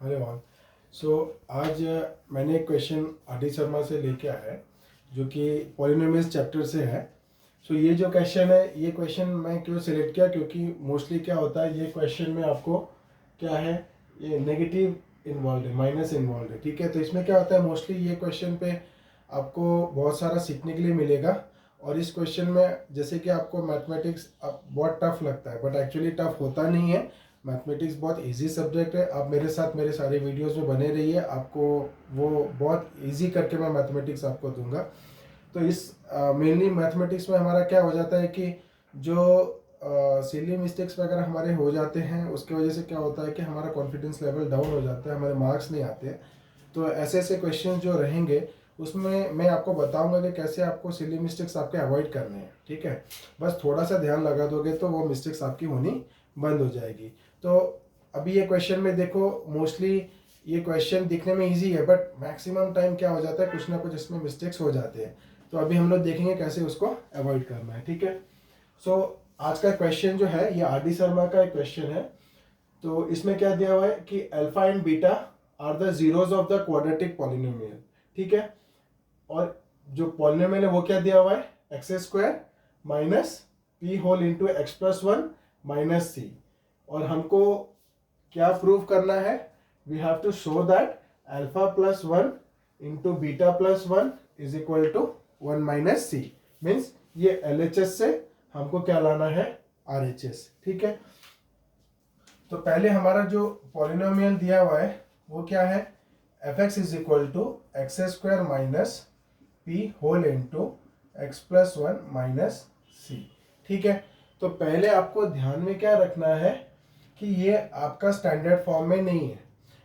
Hello all. सो आज मैंने एक क्वेश्चन आर डी शर्मा से लेके आया है जो कि पॉलिनोमियल्स चैप्टर से है। ये जो क्वेश्चन है, ये क्वेश्चन मैं क्यों सिलेक्ट किया, क्योंकि मोस्टली क्या होता है ये क्वेश्चन में आपको क्या है, ये नेगेटिव इन्वॉल्व है, माइनस इन्वॉल्व है। ठीक है, तो इसमें क्या होता है मोस्टली ये क्वेश्चन पे आपको बहुत सारा सीखने के लिए मिलेगा। और इस क्वेश्चन में जैसे कि आपको मैथमेटिक्स बहुत टफ लगता है, बट एक्चुअली टफ होता नहीं है। मैथमेटिक्स बहुत इजी सब्जेक्ट है। आप मेरे साथ मेरे सारे वीडियोस में बने रहिए, आपको वो बहुत इजी करके मैं मैथमेटिक्स आपको दूंगा। तो इस मेनली मैथमेटिक्स में हमारा क्या हो जाता है कि जो सिली मिस्टेक्स वगैरह हमारे हो जाते हैं, उसकी वजह से क्या होता है कि हमारा कॉन्फिडेंस लेवल डाउन हो जाता है, हमारे मार्क्स नहीं आते हैं। तो ऐसे ऐसे क्वेश्चन जो रहेंगे उसमें मैं आपको बताऊंगा कि कैसे आपको सिली मिस्टेक्स आपके अवॉइड करने हैं। ठीक है, बस थोड़ा सा ध्यान लगा दोगे तो वो मिस्टेक्स आपकी होनी बंद हो जाएगी। तो अभी ये क्वेश्चन में देखो, मोस्टली ये क्वेश्चन दिखने में इजी है, बट मैक्सिमम टाइम क्या हो जाता है, कुछ ना कुछ इसमें मिस्टेक्स हो जाते हैं। तो अभी हम लोग देखेंगे कैसे उसको अवॉइड करना है। ठीक है, आज का क्वेश्चन जो है ये आर डी शर्मा का एक क्वेश्चन है। तो इसमें क्या दिया हुआ है कि alpha and beta are the zeros of the quadratic polynomial. ठीक है, और जो पॉलिनोमियल है वो क्या दिया हुआ है, x square minus p whole into x plus one minus c. और हमको क्या प्रूव करना है, we have to show that alpha plus one into beta plus one is equal to one minus c. Means ये L H S से हमको क्या लाना है, आर एच एस। ठीक है, तो पहले हमारा जो पॉलिनोमियल दिया हुआ है वो क्या है, f x is equal to x square minus p whole into x plus one minus c. ठीक है, तो पहले आपको ध्यान में क्या रखना है कि ये आपका स्टैंडर्ड फॉर्म में नहीं है।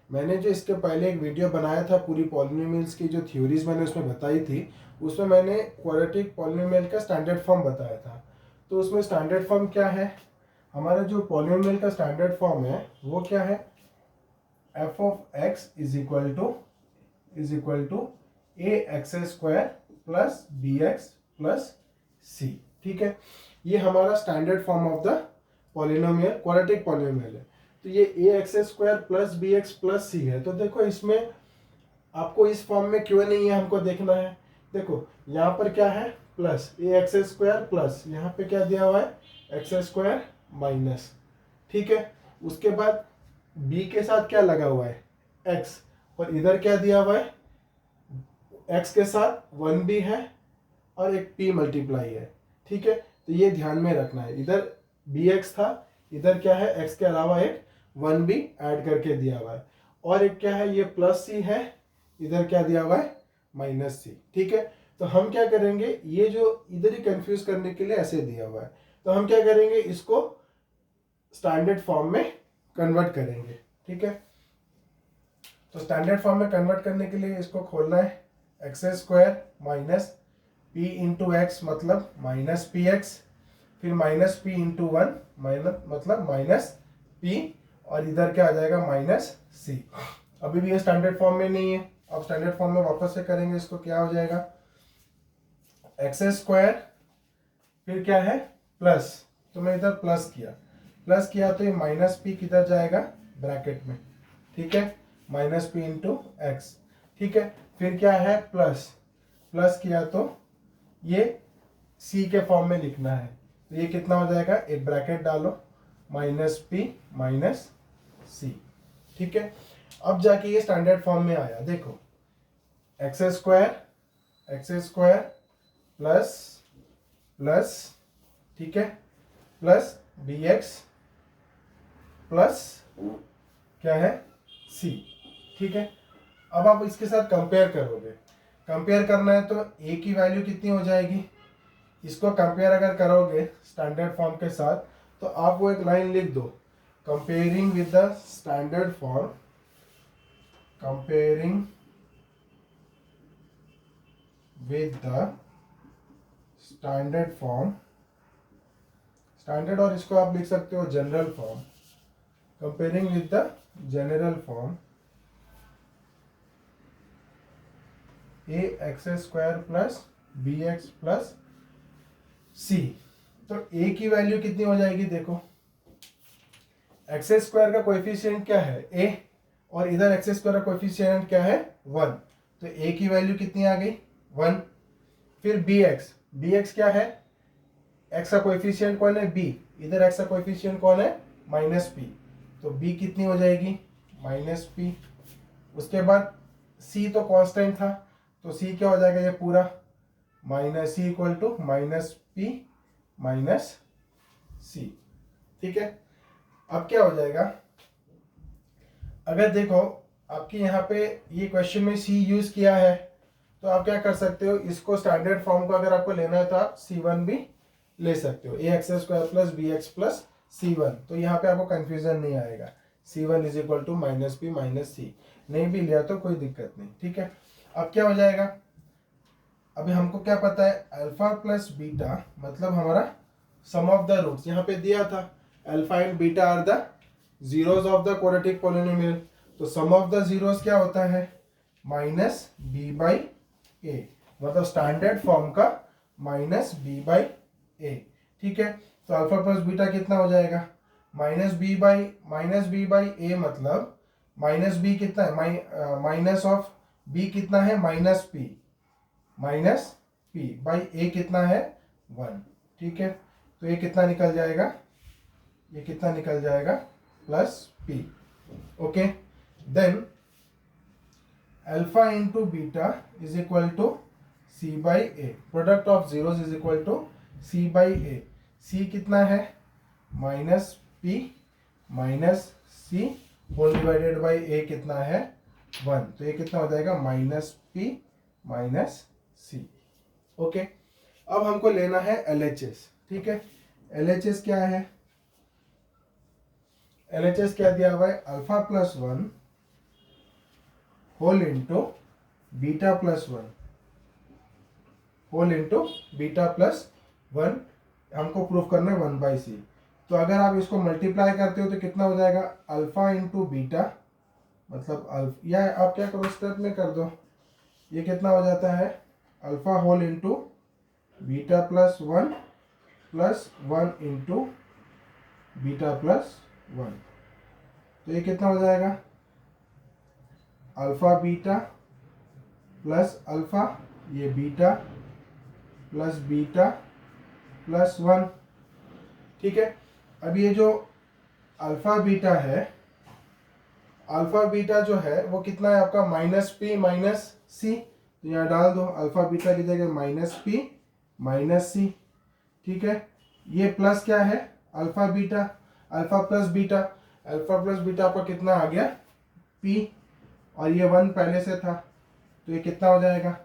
मैंने जो इसके पहले एक वीडियो बनाया था, पूरी पॉलिनोमियल्स की जो थ्योरीज मैंने उसमें बताई थी, उसमें मैंने क्वाड्रेटिक पॉलिनोमियल का स्टैंडर्ड फॉर्म बताया था। तो उसमें स्टैंडर्ड फॉर्म क्या है, हमारा जो पॉलिनोमियल का स्टैंडर्ड फॉर्म है वो क्या है, f of x is equal to a x square plus b x plus c. ठीक है, ये हमारा standard form of the polynomial, quadratic polynomial है। तो ये a x square plus b x plus c है। तो देखो इसमें आपको इस फॉर्म में क्यों नहीं है हमको देखना है। देखो यहाँ पर क्या है, प्लस ए एक्स स्क्वायर प्लस यहाँ पे क्या दिया हुआ है, एक्स स्क्वायर माइनस। ठीक है, उसके बाद बी के साथ क्या लगा हुआ है, एक्स, और इधर क्या दिया हुआ है, एक्स के साथ वन भी है और एक पी मल्टीप्लाई है। ठीक है, तो ये ध्यान में रखना है, इधर बी एक्स था, इधर क्या है, एक्स के अलावा एक वन भी ऐड करके दिया हुआ है, और एक क्या है, ये प्लस सी है, इधर क्या दिया हुआ है, माइनस सी। ठीक है, तो हम क्या करेंगे, ये जो इधर ही कंफ्यूज करने के लिए ऐसे दिया हुआ है, तो हम क्या करेंगे, इसको स्टैंडर्ड फॉर्म में कन्वर्ट करेंगे। ठीक है, तो स्टैंडर्ड फॉर्म में कन्वर्ट करने के लिए इसको खोलना है, x square minus P into x मतलब माइनस पी एक्स, फिर minus P into one minus मतलब माइनस पी, और इधर क्या आ जाएगा, माइनस सी। अभी भी ये स्टैंडर्ड फॉर्म में नहीं है, अब स्टैंडर्ड फॉर्म में वापस से करेंगे इसको, क्या हो जाएगा, एक्स स्क्वायर फिर क्या है प्लस, तो मैं इधर प्लस किया तो ये माइनस पी किधर जाएगा, ब्रैकेट में। ठीक है, माइनस पी इंटू एक्स। ठीक है, फिर क्या है, प्लस किया तो ये सी के फॉर्म में लिखना है, तो ये कितना हो जाएगा, एक ब्रैकेट डालो, माइनस पी माइनस सी। ठीक है, अब जाके ये स्टैंडर्ड फॉर्म में आया, देखो एक्स स्क्वायर प्लस प्लस, ठीक है, प्लस बी एक्स प्लस क्या है, सी। ठीक है, अब आप इसके साथ कंपेयर करोगे, कंपेयर करना है तो ए की वैल्यू कितनी हो जाएगी, इसको कंपेयर अगर करोगे स्टैंडर्ड फॉर्म के साथ, तो आप वो एक लाइन लिख दो, comparing with the standard form, comparing with the standard form, standard और इसको आप लिख सकते हो general form, comparing with the general form a x square plus b x plus c. तो ए की वैल्यू कितनी हो जाएगी, देखो एक्स स्क्वायर का कोएफिशिएंट क्या है, ए, और इधर एक्स स्क्वायर का कोएफिशिएंट क्या है 1, तो a की वैल्यू कितनी आ गई 1। फिर bx क्या है, x का कोएफिशिएंट कौन है b, इधर x का कोएफिशिएंट कौन है -p, तो b कितनी हो जाएगी -p। उसके बाद c तो कांस्टेंट था, तो c क्या हो जाएगा ये पूरा -c equal to -p -c। ठीक है, अब क्या हो जाएगा, अगर देखो आपके यहाँ पे ये क्वेश्चन में c यूज किया है, तो आप क्या कर सकते हो, इसको स्टैंडर्ड फॉर्म को अगर आपको लेना है तो आप c1 भी ले सकते हो, ax² plus bx plus c1, तो यहाँ पे आपको कंफ्यूजन नहीं आएगा, c1 is equal to -p -c, नहीं भी लिया तो कोई दिक्कत नहीं। ठीक है, अब क्या हो जाएगा, अभी हमको क्या पता है अल्फा प्लस बीटा मतलब हमारा सम ऑफ द रूट्स, यहाँ पे दिया था alpha and beta are the zeros of the quadratic polynomial, तो सम ऑफ द जीरोस क्या होता है -b/a, मतलब स्टैंडर्ड फॉर्म का -b/a। ठीक है, तो अल्फा प्लस बीटा कितना हो जाएगा -b/a, मतलब -b कितना है माइनस ऑफ b कितना है -p बाई a कितना है 1। ठीक है, तो ये कितना निकल जाएगा, ये कितना निकल जाएगा +p। Okay, then alpha into beta is equal to c/a, product of zeros is equal to c/a, c कितना है -p -c whole divided by a कितना है 1, तो ये कितना हो जाएगा -p -c। ओके, अब हमको लेना है LHS। ठीक है, LHS क्या है, LHS क्या दिया हुआ है alpha plus 1 whole into beta plus 1 whole into beta plus 1, हमको प्रूफ करना है 1/c, तो अगर आप इसको मल्टीप्लाई करते हो तो कितना हो जाएगा अल्फा इंटू बीटा, मतलब या आप क्या करो स्टेप में कर दो, ये कितना हो जाता है alpha whole into beta plus 1 into beta plus 1, तो ये कितना हो जाएगा अल्फा बीटा प्लस अल्फा, ये बीटा प्लस 1। ठीक है, अब ये जो अल्फा बीटा है, अल्फा बीटा जो है वो कितना है आपका -p -c, तो यहाँ डाल दो अल्फा बीटा की जगह -p -c। ठीक है, ये प्लस क्या है alpha beta, alpha plus beta आपका कितना आ गया p, और ये 1 पहले से था, तो ये कितना हो जाएगा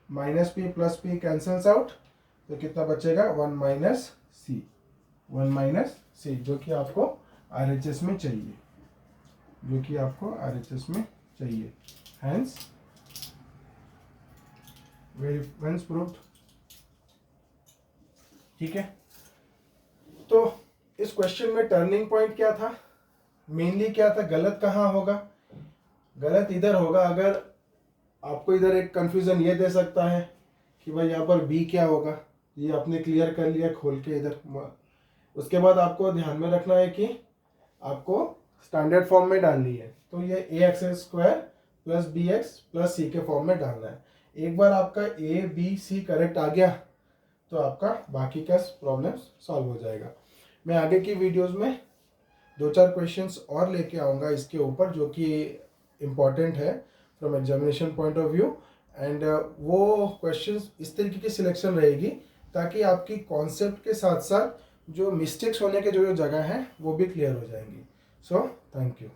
-p + p कैंसल्स आउट, तो कितना बचेगा 1 - c, जो कि आपको RHS में चाहिए, हैंस प्रूव्ड। ठीक है, तो इस क्वेश्चन में टर्निंग पॉइंट क्या था, मेनली क्या था, गलत कहाँ होगा, गलत इधर होगा, अगर आपको इधर एक कंफ्यूजन ये दे सकता है कि भाई यहाँ पर b क्या होगा, ये आपने क्लियर कर लिया खोल के इधर, उसके बाद आपको ध्यान में रखना है कि आपको स्टैंडर्ड फॉर्म में डालनी है, तो ये ax² + bx + c के फॉर्म में डालना है। एक बार आपका a b c करेक्ट आ गया तो आपका बाकी का प्रॉब्लम सॉल्व हो जाएगा। मैं आगे की वीडियोस में 2-4 क्वेश्चंस और लेके आऊँगा इसके ऊपर, जो कि इम्पॉर्टेंट है from examination point of view, and वो क्वेश्चंस इस तरीके की सिलेक्शन रहेगी ताकि आपकी कॉन्सेप्ट के साथ साथ जो मिस्टेक्स होने के जो जगह हैं वो भी क्लियर हो जाएंगी। So thank you.